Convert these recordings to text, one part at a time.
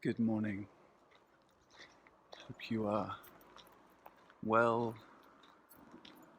Good morning. Hope you are well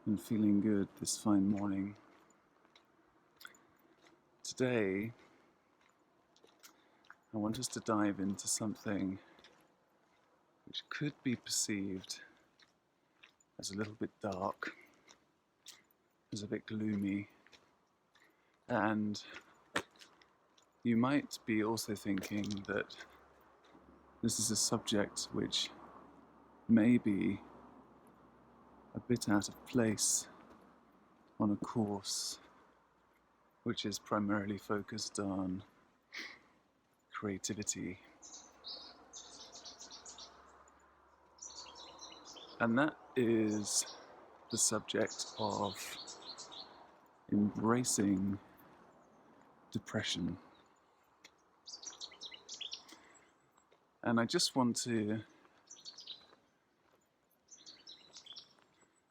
and feeling good this fine morning. Today, I want us to dive into something which could be perceived as a little bit dark, as a bit gloomy, and you might be also thinking that this is a subject which may be a bit out of place on a course which is primarily focused on creativity. And that is the subject of embracing depression. And I just want to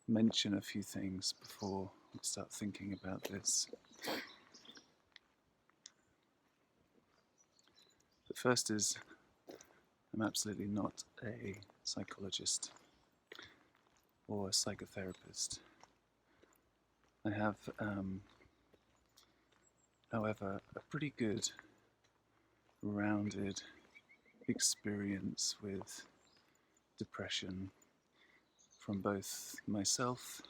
mention a few things before we start thinking about this. The first is, I'm absolutely not a psychologist or a psychotherapist. I have, however, a pretty good, rounded experience with depression from both myself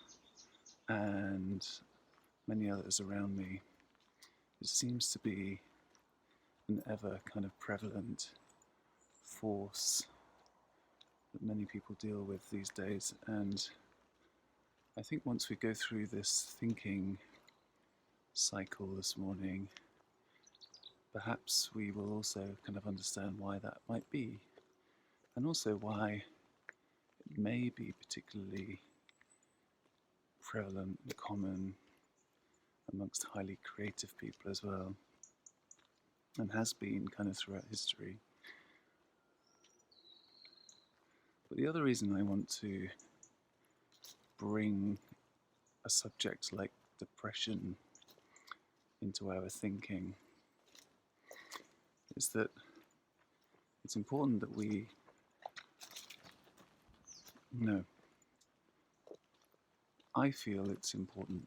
and many others around me. It seems to be an ever kind of prevalent force that many people deal with these days, and I think once we go through this thinking cycle this morning, perhaps we will also kind of understand why that might be, and also why it may be particularly prevalent and common amongst highly creative people as well, and has been kind of throughout history. But the other reason I want to bring a subject like depression into our thinking is that it's important that we I feel it's important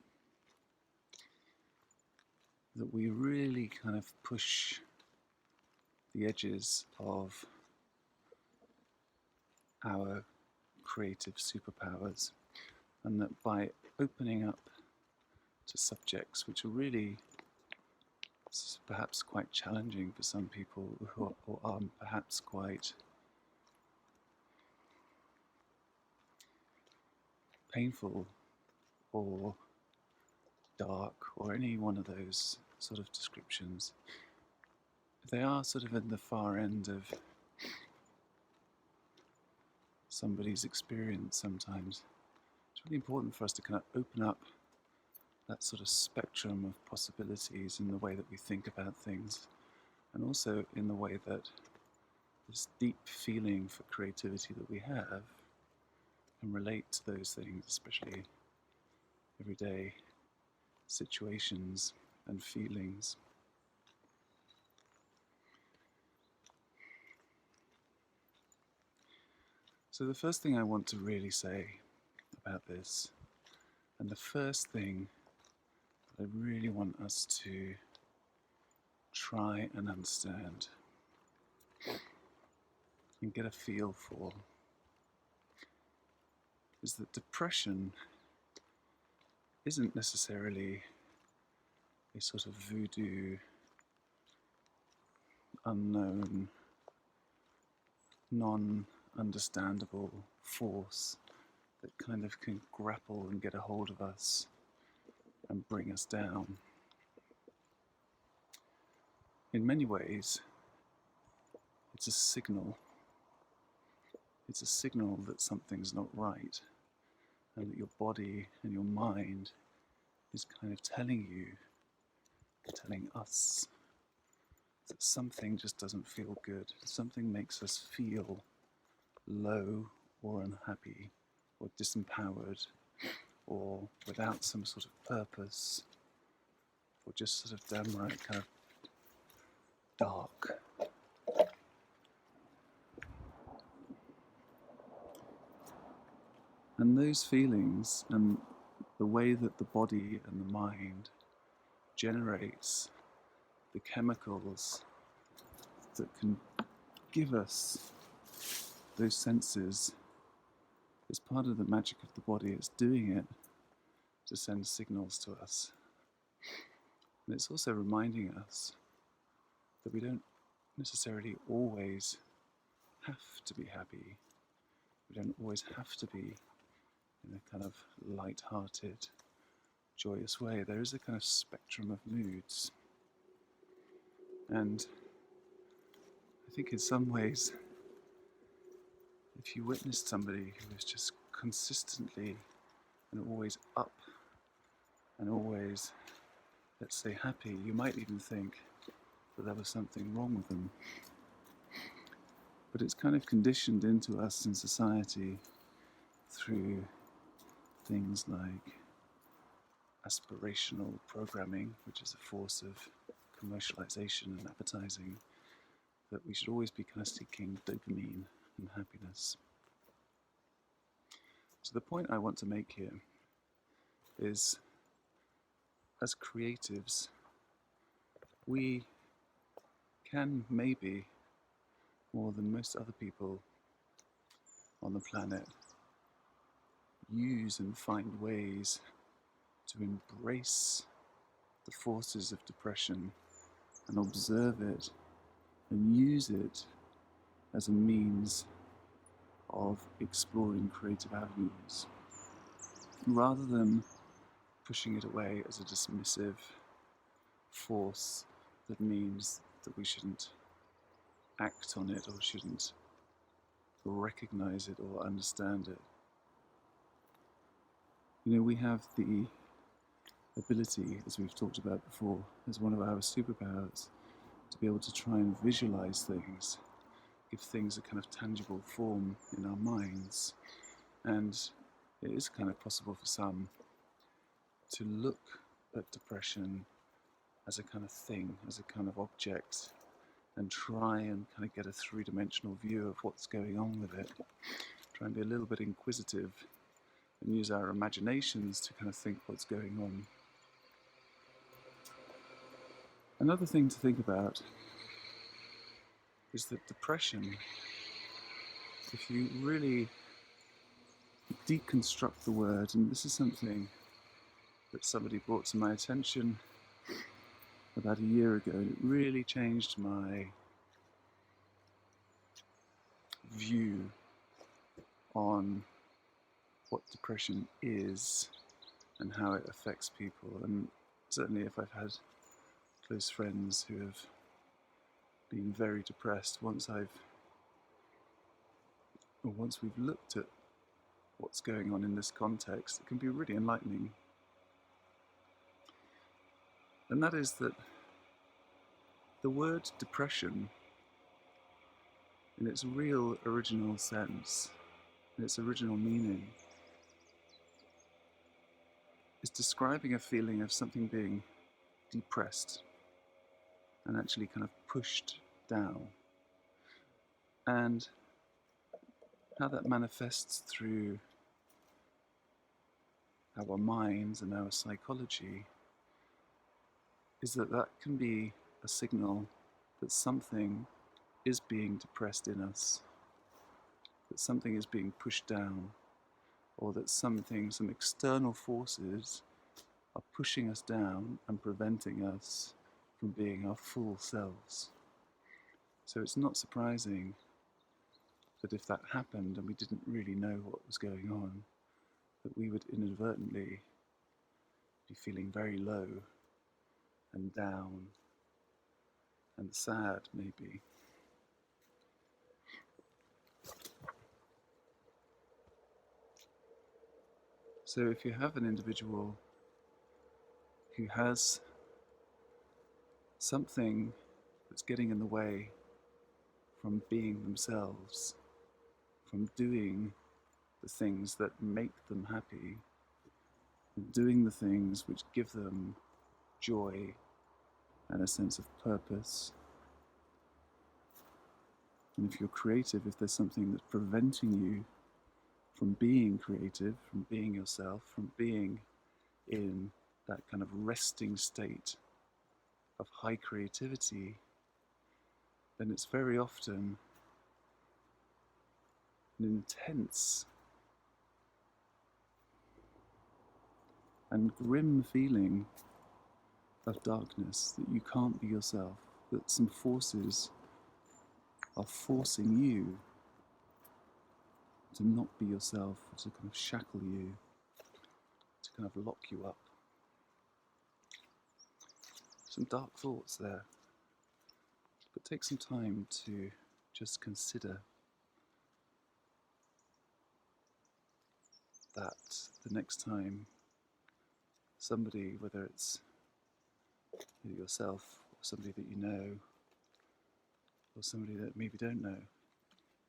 that we really kind of push the edges of our creative superpowers, and that by opening up to subjects which are really perhaps quite challenging for some people, who are perhaps quite painful or dark, or any one of those sort of descriptions, they are sort of in the far end of somebody's experience sometimes. It's really important for us to kind of open up that sort of spectrum of possibilities in the way that we think about things, and also in the way that this deep feeling for creativity that we have can relate to those things, especially everyday situations and feelings. So the first thing I want to really say about this, and the first thing I really want us to try and understand and get a feel for, is that depression isn't necessarily a sort of voodoo, unknown, non-understandable force that kind of can grapple and get a hold of us and bring us down. In many ways, it's a signal. It's a signal that something's not right, and that your body and your mind is kind of telling you, telling us, that something just doesn't feel good. Something makes us feel low or unhappy or disempowered or without some sort of purpose, or just sort of downright kind of dark. those feelings and the way that the body and the mind generates the chemicals that can give us those senses is part of the magic of the body. It's doing it to send signals to us. And it's also reminding us that we don't necessarily always have to be happy. We don't always have to be in a kind of light-hearted, joyous way. There is a kind of spectrum of moods. And I think in some ways, if you witnessed somebody who was just consistently and always up and always, let's say, happy, you might even think that there was something wrong with them. But it's kind of conditioned into us in society through things like aspirational programming, which is a force of commercialization and advertising, that we should always be kind of seeking dopamine and happiness. So the point I want to make here is, as creatives, we can maybe, more than most other people on the planet, use and find ways to embrace the forces of depression and observe it and use it as a means of exploring creative avenues, rather than pushing it away as a dismissive force that means that we shouldn't act on it or shouldn't recognize it or understand it. You know, we have the ability, as we've talked about before, as one of our superpowers, to be able to try and visualize things, give things a kind of tangible form in our minds. And it is kind of possible for some to look at depression as a kind of thing, as a kind of object, and try and kind of get a three-dimensional view of what's going on with it. Try and be a little bit inquisitive and use our imaginations to kind of think what's going on. Another thing to think about is that depression, if you really deconstruct the word, and this is something that somebody brought to my attention about a year ago, and it really changed my view on what depression is and how it affects people. And certainly if I've had close friends who have been very depressed, once we've looked at what's going on in this context, it can be really enlightening. And that is that the word depression, in its real original sense, in its original meaning, is describing a feeling of something being depressed and actually kind of pushed down. And how that manifests through our minds and our psychology is that that can be a signal that something is being depressed in us, that something is being pushed down, or that some external forces are pushing us down and preventing us from being our full selves. So it's not surprising that if that happened and we didn't really know what was going on, that we would inadvertently be feeling very low and down and sad, maybe. So if you have an individual who has something that's getting in the way from being themselves, from doing the things that make them happy, doing the things which give them joy and a sense of purpose. And if you're creative, if there's something that's preventing you from being creative, from being yourself, from being in that kind of resting state of high creativity, then it's very often an intense and grim feeling of darkness, that you can't be yourself, that some forces are forcing you to not be yourself, to kind of shackle you, to kind of lock you up. Some dark thoughts there, but take some time to just consider that the next time somebody, whether it's yourself or somebody that you know or somebody that maybe don't know,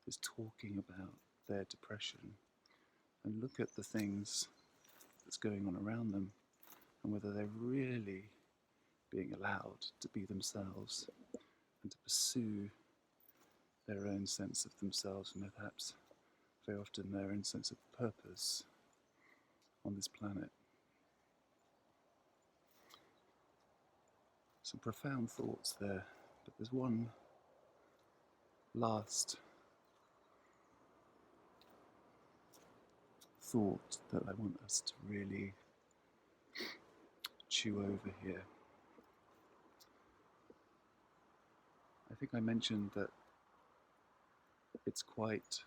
is talking about their depression, and look at the things that's going on around them and whether they're really being allowed to be themselves and to pursue their own sense of themselves, and perhaps very often their own sense of purpose on this planet. Some profound thoughts there, but there's one last thought that I want us to really chew over here. I think I mentioned that it's quite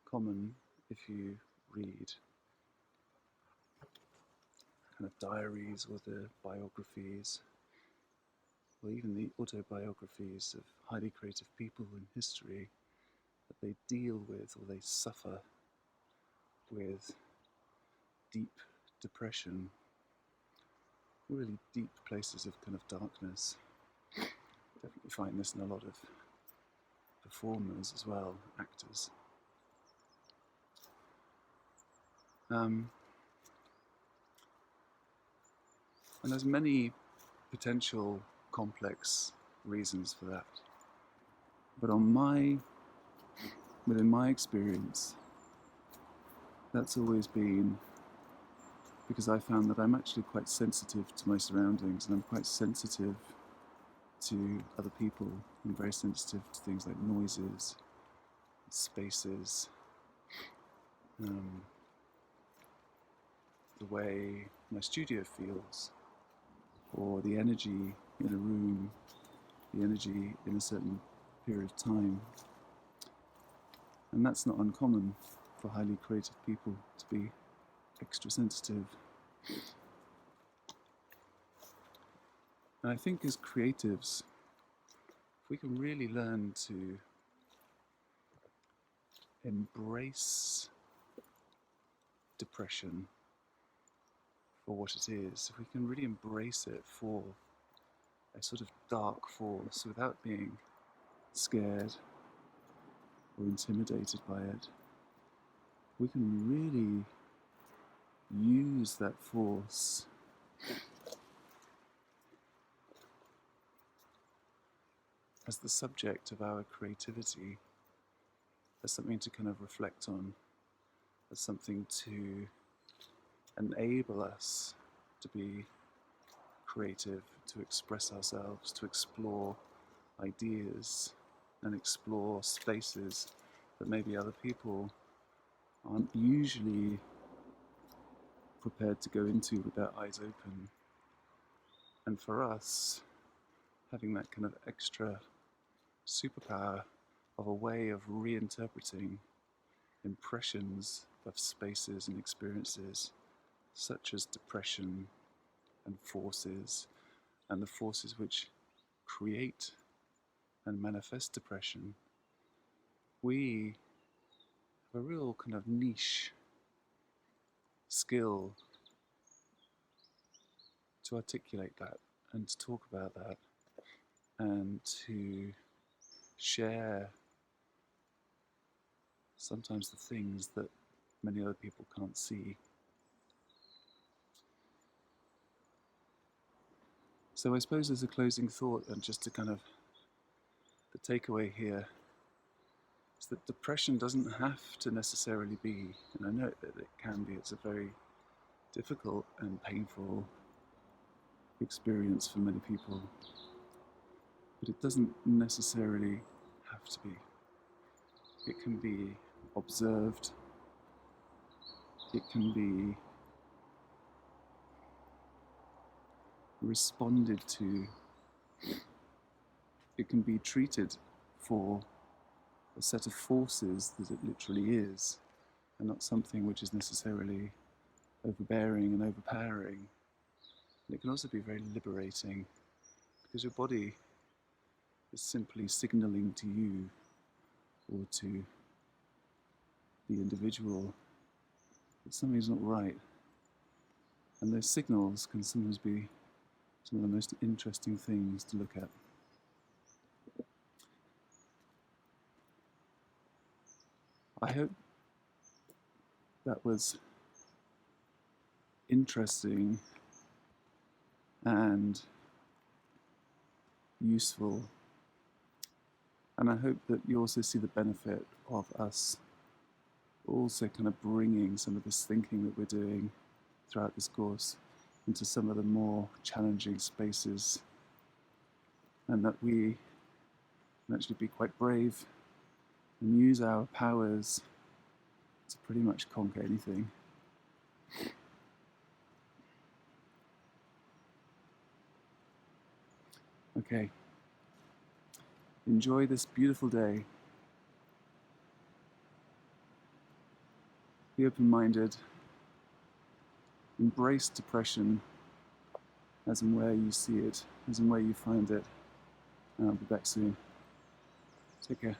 common, if you read kind of diaries or the biographies, or even the autobiographies of highly creative people in history, that they deal with or they suffer with deep depression, really deep places of kind of darkness. Definitely find this in a lot of performers as well, actors. And there's many potential complex reasons for that. But within my experience, that's always been because I found that I'm actually quite sensitive to my surroundings, and I'm quite sensitive to other people. I'm very sensitive to things like noises, spaces, the way my studio feels, or the energy in a room, the energy in a certain period of time. And that's not uncommon for highly creative people to be extra sensitive. And I think as creatives, if we can really learn to embrace depression for what it is, if we can really embrace it for a sort of dark force without being scared or intimidated by it, we can really use that force as the subject of our creativity, as something to kind of reflect on, as something to enable us to be creative, to express ourselves, to explore ideas and explore spaces that maybe other people aren't usually prepared to go into with their eyes open. And for us, having that kind of extra superpower of a way of reinterpreting impressions of spaces and experiences, such as depression and forces, and the forces which create and manifest depression, we have a real kind of niche skill to articulate that and to talk about that and to share sometimes the things that many other people can't see. So I suppose as a closing thought, and just to kind of the takeaway here is that depression doesn't have to necessarily be, and I know that it can be, it's a very difficult and painful experience for many people, but it doesn't necessarily have to be. It can be observed, it can be responded to, it can be treated for a set of forces that it literally is, and not something which is necessarily overbearing and overpowering. And it can also be very liberating, because your body is simply signaling to you or to the individual that something's not right. And those signals can sometimes be some of the most interesting things to look at. I hope that was interesting and useful. And I hope that you also see the benefit of us also kind of bringing some of this thinking that we're doing throughout this course into some of the more challenging spaces, and that we can actually be quite brave and use our powers to pretty much conquer anything. Okay. Enjoy this beautiful day. Be open-minded. Embrace depression as and where you see it, as and where you find it. And I'll be back soon. Take care.